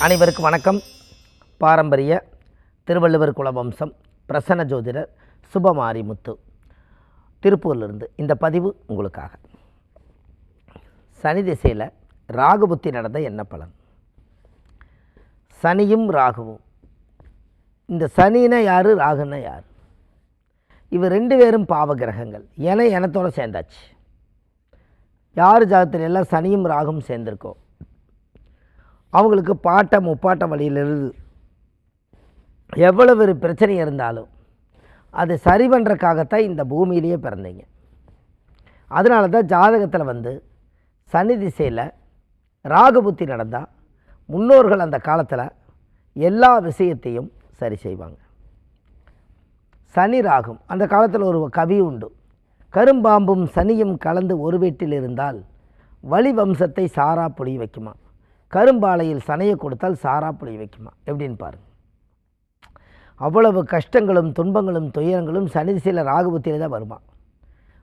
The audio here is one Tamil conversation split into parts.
அனைவருக்கும் வணக்கம். பாரம்பரிய திருவள்ளுவர் குலவம்சம் பிரசன்ன ஜோதிடர் சுபமாரிமுத்து திருப்பூரிலிருந்து இந்த பதிவு உங்களுக்காக. சனி திசையில் ராகு புத்தி நடந்த என்ன பலன்? சனியும் ராகுவும், இந்த சனின்னா யார், ராகுன்னா யார்? இவர் ரெண்டு பேரும் பாவ கிரகங்கள். எனத்தோடு சேர்ந்தாச்சு. யார் ஜாதகத்தில் எல்லாம் சனியும் ராகும் சேர்ந்திருக்கோ அவங்களுக்கு பாட்டம் முப்பாட்டம் வழியிலிருந்து எவ்வளவு ஒரு பிரச்சனை இருந்தாலும் அது சரி பண்ணுறக்காகத்தான் இந்த பூமியிலேயே பிறந்தீங்க. அதனால தான் ஜாதகத்தில் சனி திசையில் ராகு புத்தி நடந்தால் முன்னோர்கள் அந்த காலத்தில் எல்லா விஷயத்தையும் சரி செய்வாங்க. சனி ராகும், அந்த காலத்தில் ஒரு கவி உண்டு, கரும்பாம்பும் சனியும் கலந்து ஒரு வீட்டில் இருந்தால் வழி வம்சத்தை சாரா புளி வைக்குமா, கரும்பாலையில் சனையை கொடுத்தால் சாரா புளி வைக்குமா. எப்படின்னு பாருங்கள். அவ்வளவு கஷ்டங்களும் துன்பங்களும் துயரங்களும் சனி திசையில் ராகுபத்தியில் தான் வருமா.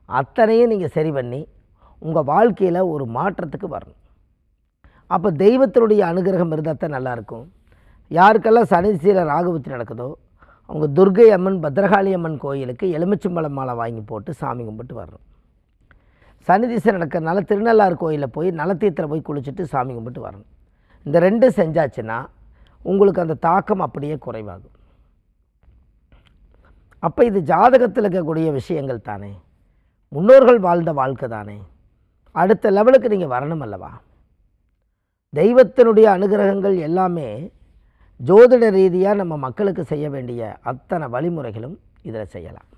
அத்தனையும் நீங்கள் சரி பண்ணி உங்கள் வாழ்க்கையில் ஒரு மாற்றத்துக்கு வரணும். அப்போ தெய்வத்தினுடைய அனுகிரகம் இருந்தால் தான் நல்லாயிருக்கும். யாருக்கெல்லாம் சனி திசையில் ராகுபத்தி நடக்குதோ அவங்க துர்கை அம்மன் பத்ரகாளி அம்மன் கோயிலுக்கு எலுமிச்சம்பழம் மாலை வாங்கி போட்டு சாமி கும்பிட்டு வரணும். சனி திசை நடக்கிறதுனால திருநள்ளாறு கோயிலில் போய் நலத்தீர்த்தில் போய் குளிச்சுட்டு சாமி கும்பிட்டு வரணும். இந்த ரெண்டு செஞ்சாச்சுன்னா உங்களுக்கு அந்த தாக்கம் அப்படியே குறைவாகும். அப்போ இது ஜாதகத்தில் இருக்கக்கூடிய விஷயங்கள் தானே, முன்னோர்கள் வாழ்ந்த வாழ்க்கை தானே, அடுத்த லெவலுக்கு நீங்கள் வரணும் அல்லவா. தெய்வத்தினுடைய அனுகிரகங்கள் எல்லாமே ஜோதிட ரீதியாக நம்ம மக்களுக்கு செய்ய வேண்டிய அத்தனை வழிமுறைகளும் இதில் செய்யலாம்.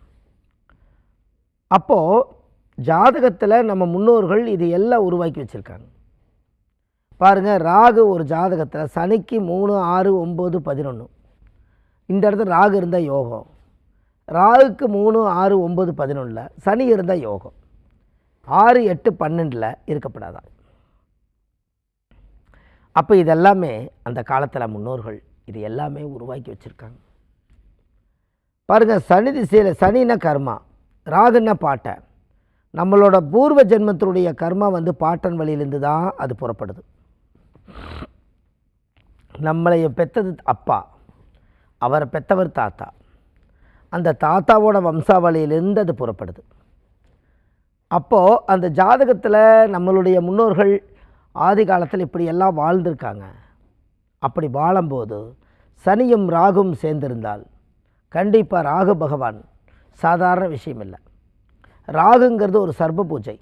அப்போது ஜாதகத்தில் நம்ம முன்னோர்கள் இது எல்லாம் உருவாக்கி வச்சுருக்காங்க. பாருங்கள், ராகு ஒரு ஜாதகத்தில் சனிக்கு 3, 6, 9, 11 இந்த இடத்துல ராகு இருந்தால் யோகம். ராகுக்கு 3, 6, 9, 11 சனி இருந்தால் யோகம். 6, 8, 12 இருக்கப்படாதான். அப்போ இதெல்லாமே அந்த காலத்தில் முன்னோர்கள் இது எல்லாமே உருவாக்கி வச்சுருக்காங்க. பாருங்கள், சனி திசையில் சனின்னா கர்மா, ராகுன்னா பாட்டை. நம்மளோட பூர்வ ஜென்மத்தினுடைய கர்மா பாட்டன் வழியிலேருந்து தான் அது புறப்படுது. நம்மளை பெற்றது அப்பா, அவரை பெற்றவர் தாத்தா, அந்த தாத்தாவோட வம்சாவளியிலேருந்து அது புறப்படுது. அப்போது அந்த ஜாதகத்தில் நம்மளுடைய முன்னோர்கள் ஆதி காலத்தில் இப்படியெல்லாம் வாழ்ந்திருக்காங்க. அப்படி வாழும்போது சனியும் ராகும் சேர்ந்திருந்தால் கண்டிப்பாக ராகு பகவான் சாதாரண விஷயம் இல்லை. ராகுங்கிறது ஒரு சர்ப பூஜை.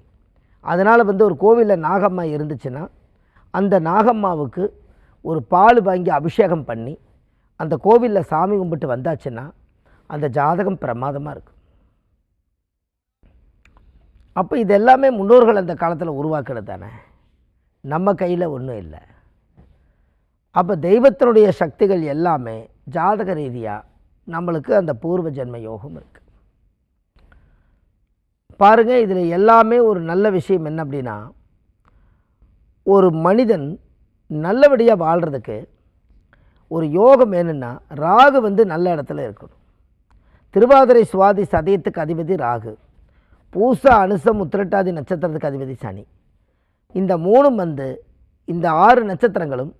அதனால் ஒரு கோவிலில் நாகம்மா இருந்துச்சுன்னா அந்த நாகம்மாவுக்கு ஒரு பால் வாங்கி அபிஷேகம் பண்ணி அந்த கோவிலில் சாமி கும்பிட்டு வந்தாச்சுன்னா அந்த ஜாதகம் பிரமாதமாக இருக்கும். அப்போ இது எல்லாமே முன்னோர்கள் அந்த காலத்தில் உருவாக்குறது தானே, நம்ம கையில் ஒன்றும் இல்லை. அப்போ தெய்வத்தினுடைய சக்திகள் எல்லாமே ஜாதக ரீதியாக நம்மளுக்கு அந்த பூர்வ ஜென்ம யோகம் இருக்குது. பாருங்கள், இதில் எல்லாமே ஒரு நல்ல விஷயம் என்ன அப்படின்னா, ஒரு மனிதன் நல்லபடியாக வாழ்கிறதுக்கு ஒரு யோகம் வேணும்னா ராகு நல்ல இடத்துல இருக்கணும். திருவாதிரை சுவாதி சதயத்துக்கு அதிபதி ராகு, பூசா அனுசம் உத்திரட்டாதி நட்சத்திரத்துக்கு அதிபதி சனி. இந்த மூணும் இந்த 6 நட்சத்திரங்களும்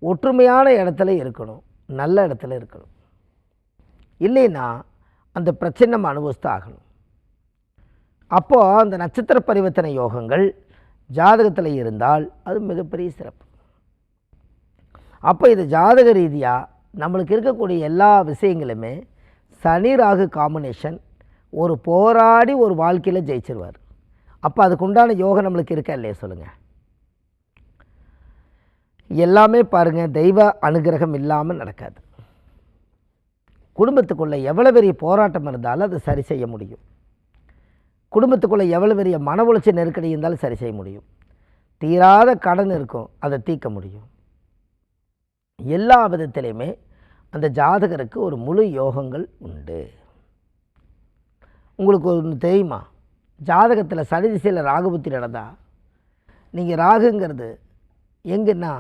ஒற்றுமையான இடத்துல இருக்கணும், நல்ல இடத்துல இருக்கணும். இல்லைன்னா அந்த பிரச்சனை நம்ம அனுபவித்து ஆகணும். அப்போது அந்த நட்சத்திர பரிவர்த்தனை யோகங்கள் ஜாதகத்தில் இருந்தால் அது மிகப்பெரிய சிறப்பு. அப்போ இது ஜாதக ரீதியாக நம்மளுக்கு இருக்கக்கூடிய எல்லா விஷயங்களுமே சனி ராகு காம்பினேஷன் ஒரு போராடி ஒரு வாழ்க்கையில் ஜெயிச்சிருவார். அப்போ அதுக்குண்டான யோகம் நம்மளுக்கு இருக்கா இல்லையா சொல்லுங்கள். எல்லாமே பாருங்கள், தெய்வ அனுகிரகம் இல்லாமல் நடக்காது. குடும்பத்துக்குள்ளே எவ்வளோ பெரிய போராட்டம் இருந்தாலும் அதை சரி செய்ய முடியும். குடும்பத்துக்குள்ளே எவ்வளோ பெரிய மன உளைச்சல் நெருக்கடி இருந்தாலும் சரி செய்ய முடியும். தீராத கடன் இருக்கும், அதை தீர்க்க முடியும். எல்லா விதத்திலையுமே அந்த ஜாதகருக்கு ஒரு முழு யோகங்கள் உண்டு. உங்களுக்கு ஒன்று தெரியுமா, ஜாதகத்தில் சனி திசையில் ராகுபத்தி நடந்தால் நீங்கள் ராகுங்கிறது எங்கன்னா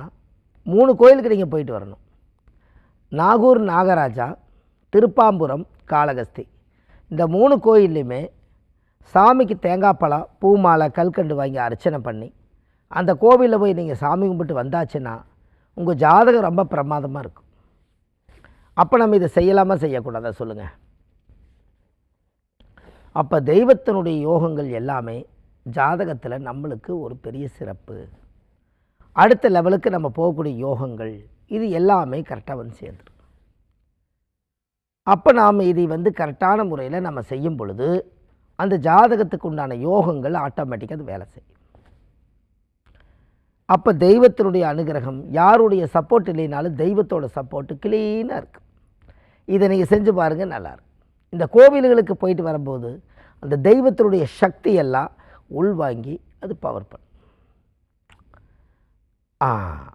3 கோயிலுக்கு நீங்கள் போயிட்டு வரணும். நாகூர் நாகராஜா, திருப்பாம்புரம் காளகஸ்தி, இந்த 3 கோயில்லையுமே சாமிக்கு தேங்காய் பழம், பூ மாலை, கல்கண்டு வாங்கி அர்ச்சனை பண்ணி அந்த கோவிலில் போய் நீங்கள் சாமி கும்பிட்டு வந்தாச்சுன்னா உங்கள் ஜாதகம் ரொம்ப பிரமாதமாக இருக்கும். அப்போ நம்ம இதை செய்யலாமா செய்யக்கூடாதா சொல்லுங்கள்? அப்போ தெய்வத்தினுடைய யோகங்கள் எல்லாமே ஜாதகத்தில் நம்மளுக்கு ஒரு பெரிய சிறப்பு. அடுத்த லெவலுக்கு நம்ம போகக்கூடிய யோகங்கள் இது எல்லாமே கரெக்டாக வந்து சேர்ந்துடும். அப்போ நாம் இதை கரெக்டான முறையில் நம்ம செய்யும் பொழுது அந்த ஜாதகத்துக்கு உண்டான யோகங்கள் ஆட்டோமேட்டிக்காக அது வேலை செய்யும். அப்போ தெய்வத்தினுடைய அனுகிரகம், யாருடைய சப்போர்ட் இல்லைனாலும் தெய்வத்தோட சப்போர்ட்டு க்ளீனாக இருக்குது. இதை நீங்கள் செஞ்சு பாருங்கள், நல்லாயிருக்கும். இந்த கோவில்களுக்கு போயிட்டு வரும்போது அந்த தெய்வத்தினுடைய சக்தி எல்லாம் உள்வாங்கி அது பவர் பண்ணும்.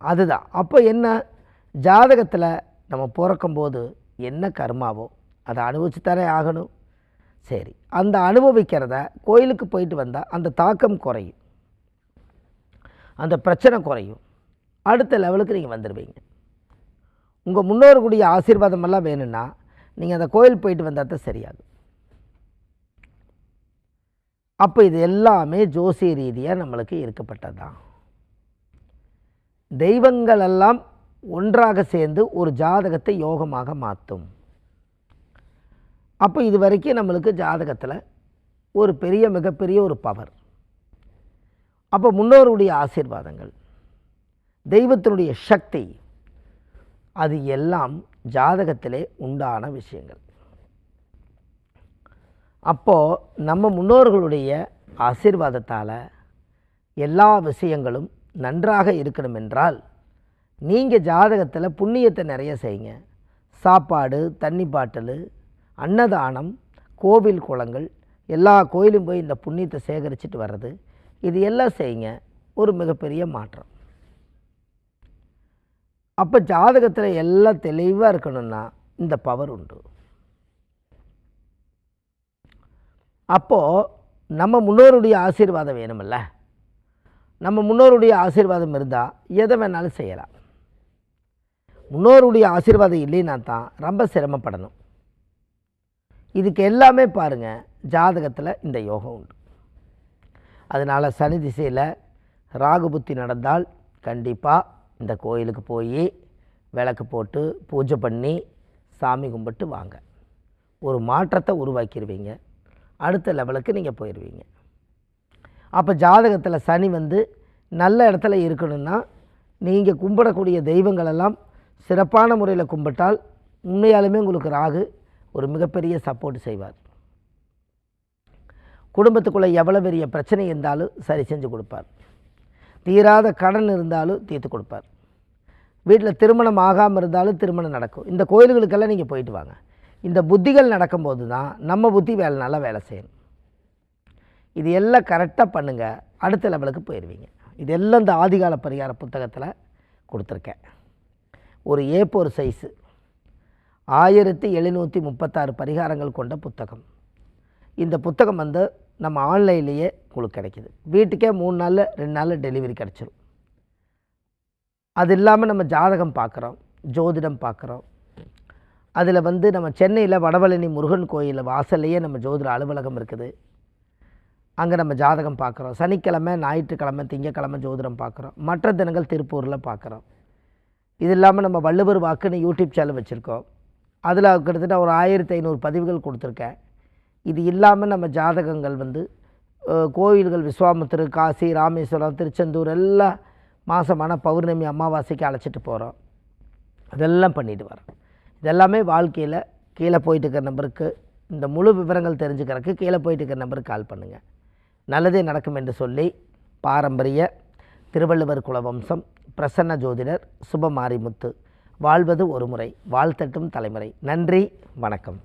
அதுதான். அப்போ என்ன, ஜாதகத்தில் நம்ம பிறக்கும்போது என்ன கர்மாவோ அதை அனுபவிச்சு தானே ஆகணும். சரி, அந்த அனுபவிக்கிறத கோயிலுக்கு போயிட்டு வந்தால் அந்த தாக்கம் குறையும், அந்த பிரச்சனை குறையும். அடுத்த லெவலுக்கு நீங்கள் வந்துடுவீங்க. உங்கள் முன்னோர்களுடைய ஆசீர்வாதமெல்லாம் வேணும்னா நீங்கள் அந்த கோயில் போயிட்டு வந்தால் தான் சரியாகும். அப்போ இது எல்லாமே ஜோசிய ரீதியாக நம்மளுக்கு இருக்கப்பட்டது தான். தெய்வங்களெல்லாம் ஒன்றாக சேர்ந்து ஒரு ஜாதகத்தை யோகமாக மாற்றும். அப்போ இது வரைக்கும் நம்மளுக்கு ஜாதகத்தில் ஒரு மிகப்பெரிய ஒரு பவர். அப்போ முன்னோருடைய ஆசீர்வாதங்கள், தெய்வத்தினுடைய சக்தி, அது எல்லாம் ஜாதகத்திலே உண்டான விஷயங்கள். அப்போது நம்ம முன்னோர்களுடைய ஆசீர்வாதத்தால் எல்லா விஷயங்களும் நன்றாக இருக்கணும் என்றால் நீங்கள் ஜாதகத்தில் புண்ணியத்தை நிறைய செய்யுங்க. சாப்பாடு, தண்ணி பாட்டில், அன்னதானம், கோவில் குளங்கள், எல்லா கோயிலும் போய் இந்த புண்ணியத்தை சேகரிச்சுட்டு வர்றது, இது எல்லாம் செய்யுங்க. ஒரு மிகப்பெரிய மாற்றம். அப்போ ஜாதகத்தில் எல்லாம் தெளிவாக இருக்கணும்னா இந்த பவர் உண்டு. அப்போது நம்ம முன்னோருடைய ஆசீர்வாதம் வேணுமில்ல. நம்ம முன்னோருடைய ஆசீர்வாதம் இருந்தால் எதை வேணாலும் செய்யலாம். முன்னோருடைய ஆசீர்வாதம் இல்லைன்னா தான் ரொம்ப சிரமப்படணும். இதுக்கு எல்லாமே பாருங்கள், ஜாதகத்தில் இந்த யோகம் உண்டு. அதனால் சனி திசையில் ராகு புத்தி நடந்தால் கண்டிப்பாக இந்த கோயிலுக்கு போய் விளக்கு போட்டு பூஜை பண்ணி சாமி கும்பிட்டு வாங்க. ஒரு மாற்றத்தை உருவாக்கிடுவீங்க. அடுத்த லெவலுக்கு நீங்கள் போயிடுவீங்க. அப்போ ஜாதகத்தில் சனி நல்ல இடத்துல இருக்கணும்னா நீங்கள் கும்பிடக்கூடிய தெய்வங்களெல்லாம் சிறப்பான முறையில் கும்பிட்டால் உண்மையாலுமே உங்களுக்கு ராகு ஒரு மிகப்பெரிய சப்போர்ட் செய்வார். குடும்பத்துக்குள்ளே எவ்வளோ பெரிய பிரச்சனை இருந்தாலும் சரி செஞ்சு கொடுப்பார். தீராத கடன் இருந்தாலும் தீர்த்து கொடுப்பார். வீட்டில் திருமணம் ஆகாமல் இருந்தாலும் திருமணம் நடக்கும். இந்த கோயில்களுக்கெல்லாம் நீங்கள் போயிட்டு வாங்க. இந்த புத்திகள் நடக்கும்போது தான் நம்ம புத்தி நல்லா வேலை செய்யணும். இது எல்லாம் கரெக்டாக பண்ணுங்கள், அடுத்த லெவலுக்கு போயிடுவீங்க. இதெல்லாம் இந்த ஆதிகால பரிகார புத்தகத்தில் கொடுத்துருக்கேன். ஒரு A4 சைஸு 1736 பரிகாரங்கள் கொண்ட புத்தகம். இந்த புத்தகம் நம்ம ஆன்லைன்லேயே உங்களுக்கு கிடைக்கிது. வீட்டுக்கே 3 நாளில் 2 நாளில் டெலிவரி கிடச்சிரும். அது இல்லாமல் நம்ம ஜாதகம் பார்க்குறோம், ஜோதிடம் பார்க்குறோம். அதில் நம்ம சென்னையில் வடபழனி முருகன் கோயில் வாசல்லையே நம்ம ஜோதிட அலுவலகம் இருக்குது. அங்கே நம்ம ஜாதகம் பார்க்குறோம். சனிக்கிழமை, ஞாயிற்றுக்கிழமை, திங்கக்கிழமை ஜோதிடம் பார்க்குறோம். மற்ற தினங்கள் திருப்பூரில் பார்க்குறோம். இது இல்லாமல் நம்ம வள்ளுவர் வாக்குன்னு யூடியூப் சேனல் வச்சுருக்கோம். அதில் கிட்டத்தட்ட ஒரு 1500 பதிவுகள் கொடுத்துருக்கேன். இது இல்லாமல் நம்ம ஜாதகங்கள் கோயில்கள் விஸ்வாமித்திரு, காசி, ராமேஸ்வரம், திருச்செந்தூர் எல்லாம் மாதமான பௌர்ணமி, அமாவாசைக்கு அழைச்சிட்டு போகிறோம். அதெல்லாம் பண்ணிட்டு வரோம். இதெல்லாமே வாழ்க்கையில் கீழே போயிட்டு இருக்கிற நம்பருக்கு இந்த முழு விவரங்கள் தெரிஞ்சுக்கிறதுக்கு கீழே போயிட்டு இருக்கிற நம்பருக்கு கால் பண்ணுங்கள். நல்லதே நடக்கும் என்று சொல்லி பாரம்பரிய திருவள்ளுவர் குலவம்சம் பிரசன்ன ஜோதிடர் சுபமாரிமுத்து வாழ்வது ஒரு முறை, வாழ்த்தட்டும் தலைமுறை. நன்றி, வணக்கம்.